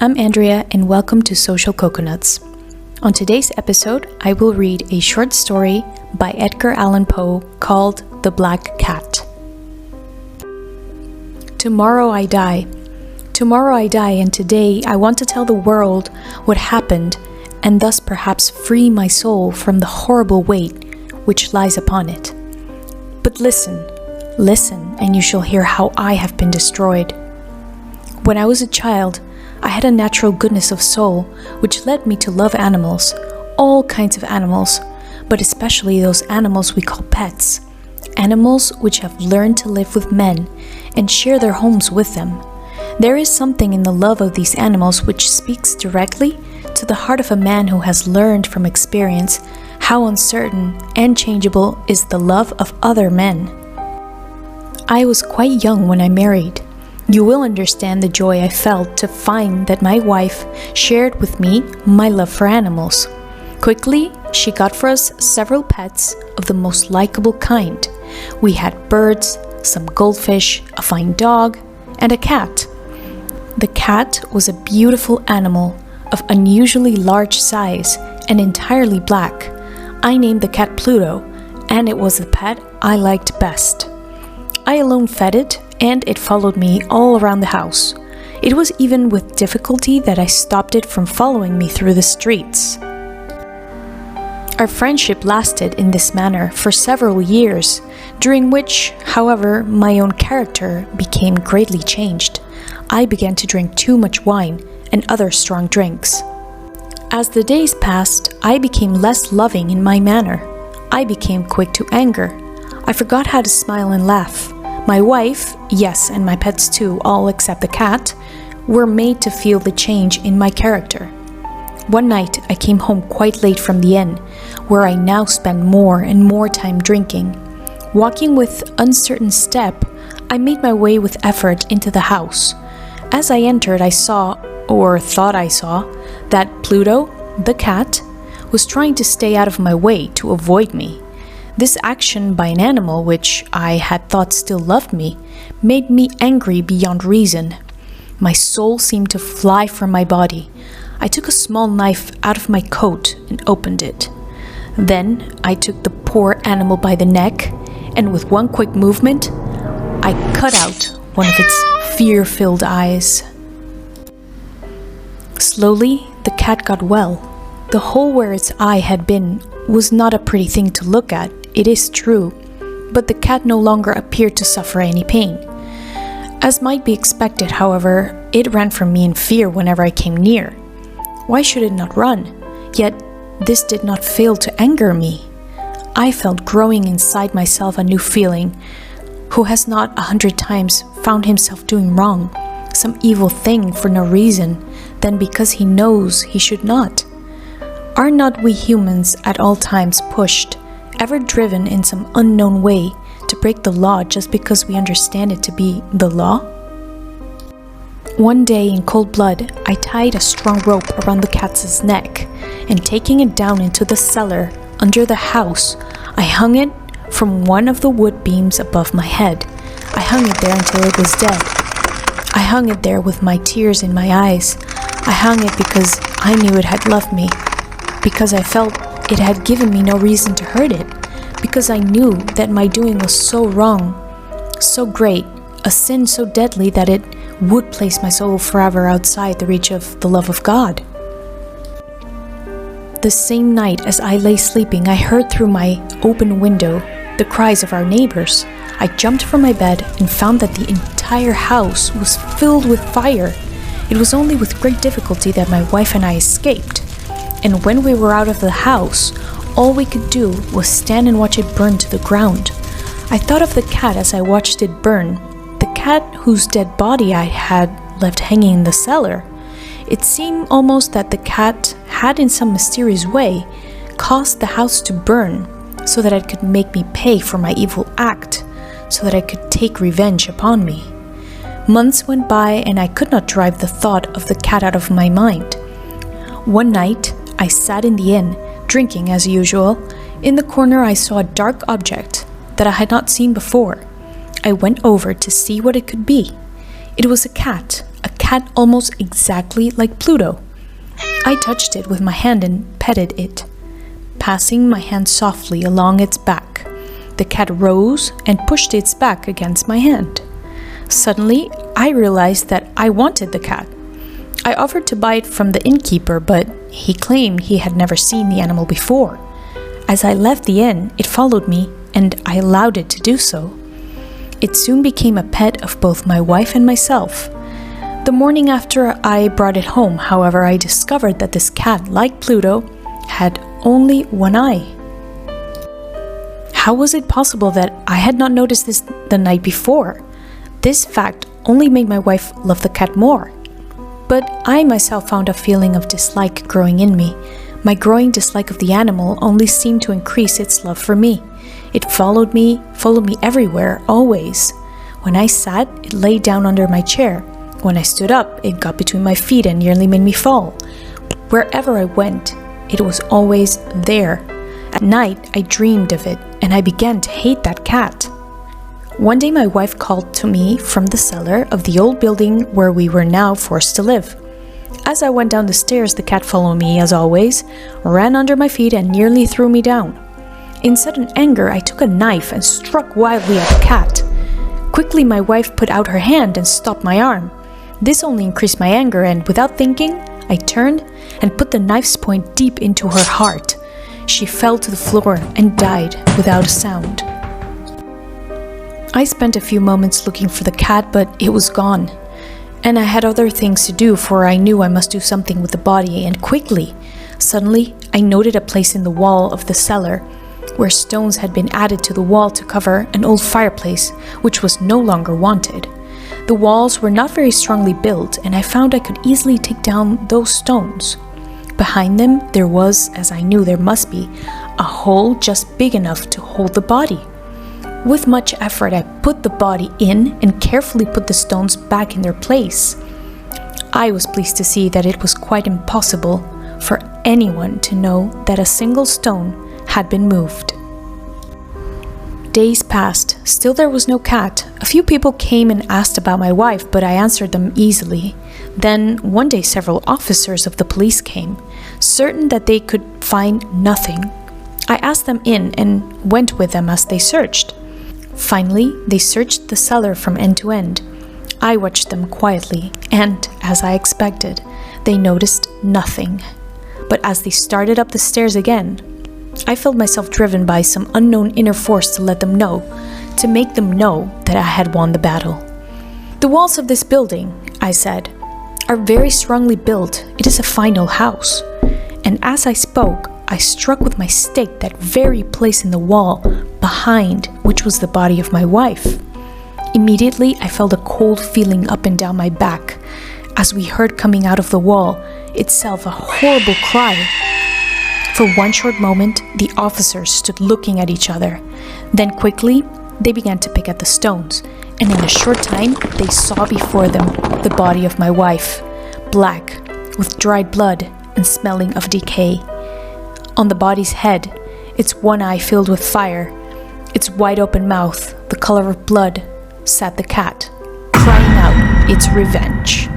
I'm Andrea and welcome to Social Coconuts. On today's episode, I will read a short story by Edgar Allan Poe called The Black Cat. Tomorrow I die. Tomorrow I die, and today I want to tell the world what happened and thus perhaps free my soul from the horrible weight which lies upon it. But listen, and you shall hear how I have been destroyed. When I was a child, I had a natural goodness of soul which led me to love animals, all kinds of animals, but especially those animals we call pets, animals which have learned to live with men and share their homes with them. There is something in the love of these animals which speaks directly to the heart of a man who has learned from experience how uncertain and changeable is the love of other men. I was quite young when I married. You will understand the joy I felt to find that my wife shared with me my love for animals. Quickly, she got for us several pets of the most likable kind. We had birds, some goldfish, a fine dog, and a cat. The cat was a beautiful animal of unusually large size and entirely black. I named the cat Pluto, and it was the pet I liked best. I alone fed it, and it followed me all around the house. It was even with difficulty that I stopped it from following me through the streets. Our friendship lasted in this manner for several years, during which, however, my own character became greatly changed. I began to drink too much wine and other strong drinks. As the days passed, I became less loving in my manner. I became quick to anger. I forgot how to smile and laugh. My wife, yes, and my pets too, all except the cat, were made to feel the change in my character. One night, I came home quite late from the inn, where I now spend more and more time drinking. Walking with uncertain step, I made my way with effort into the house. As I entered, I saw, or thought I saw, that Pluto, the cat, was trying to stay out of my way to avoid me. This action by an animal which I had thought still loved me made me angry beyond reason. My soul seemed to fly from my body. I took a small knife out of my coat and opened it. Then I took the poor animal by the neck, and with one quick movement, I cut out one of its fear-filled eyes. Slowly, the cat got well. The hole where its eye had been was not a pretty thing to look at, it is true, but the cat no longer appeared to suffer any pain. As might be expected, however, it ran from me in fear whenever I came near. Why should it not run? Yet this did not fail to anger me. I felt growing inside myself a new feeling. Who has not 100 times found himself doing wrong, some evil thing for no reason, than because he knows he should not? Are not we humans at all times pushed, ever driven in some unknown way to break the law just because we understand it to be the law? One day in cold blood, I tied a strong rope around the cat's neck, and taking it down into the cellar under the house, I hung it from one of the wood beams above my head. I hung it there until it was dead. I hung it there with my tears in my eyes. I hung it because I knew it had loved me, because I felt it had given me no reason to hurt it, because I knew that my doing was so wrong, so great, a sin so deadly that it would place my soul forever outside the reach of the love of God. The same night as I lay sleeping, I heard through my open window the cries of our neighbors. I jumped from my bed and found that the entire house was filled with fire. It was only with great difficulty that my wife and I escaped. And when we were out of the house, all we could do was stand and watch it burn to the ground. I thought of the cat as I watched it burn, the cat whose dead body I had left hanging in the cellar. It seemed almost that the cat had in some mysterious way caused the house to burn so that it could make me pay for my evil act, so that I could take revenge upon me. Months went by and I could not drive the thought of the cat out of my mind. One night, I sat in the inn, drinking as usual. In the corner I saw a dark object that I had not seen before. I went over to see what it could be. It was a cat cat almost exactly like Pluto. I touched it with my hand and petted it, passing my hand softly along its back. The cat rose and pushed its back against my hand. Suddenly, I realized that I wanted the cat. I offered to buy it from the innkeeper, but he claimed he had never seen the animal before. As I left the inn, it followed me, and I allowed it to do so. It soon became a pet of both my wife and myself. The morning after I brought it home, however, I discovered that this cat, like Pluto, had only one eye. How was it possible that I had not noticed this the night before? This fact only made my wife love the cat more. But I myself found a feeling of dislike growing in me. My growing dislike of the animal only seemed to increase its love for me. It followed me everywhere, always. When I sat, it lay down under my chair. When I stood up, it got between my feet and nearly made me fall. Wherever I went, it was always there. At night, I dreamed of it, and I began to hate that cat. One day my wife called to me from the cellar of the old building where we were now forced to live. As I went down the stairs, the cat followed me as always, ran under my feet and nearly threw me down. In sudden anger, I took a knife and struck wildly at the cat. Quickly, my wife put out her hand and stopped my arm. This only increased my anger, and without thinking, I turned and put the knife's point deep into her heart. She fell to the floor and died without a sound. I spent a few moments looking for the cat, but it was gone. And I had other things to do, for I knew I must do something with the body, and quickly. Suddenly, I noted a place in the wall of the cellar where stones had been added to the wall to cover an old fireplace, which was no longer wanted. The walls were not very strongly built, and I found I could easily take down those stones. Behind them, there was, as I knew there must be, a hole just big enough to hold the body. With much effort, I put the body in and carefully put the stones back in their place. I was pleased to see that it was quite impossible for anyone to know that a single stone had been moved. Days passed. Still there was no cat. A few people came and asked about my wife, but I answered them easily. Then, one day several officers of the police came, certain that they could find nothing. I asked them in and went with them as they searched. Finally, they searched the cellar from end to end. I watched them quietly, and, as I expected, they noticed nothing. But as they started up the stairs again, I felt myself driven by some unknown inner force to make them know that I had won the battle. "The walls of this building," I said, "are very strongly built. It is a fine old house." And as I spoke, I struck with my stake that very place in the wall behind which was the body of my wife. Immediately, I felt a cold feeling up and down my back as we heard coming out of the wall itself a horrible cry. For one short moment, the officers stood looking at each other. Then quickly, they began to pick at the stones, and in a short time, they saw before them the body of my wife, black, with dried blood and smelling of decay. On the body's head, its one eye filled with fire, its wide open mouth, the color of blood, sat the cat, crying out its revenge.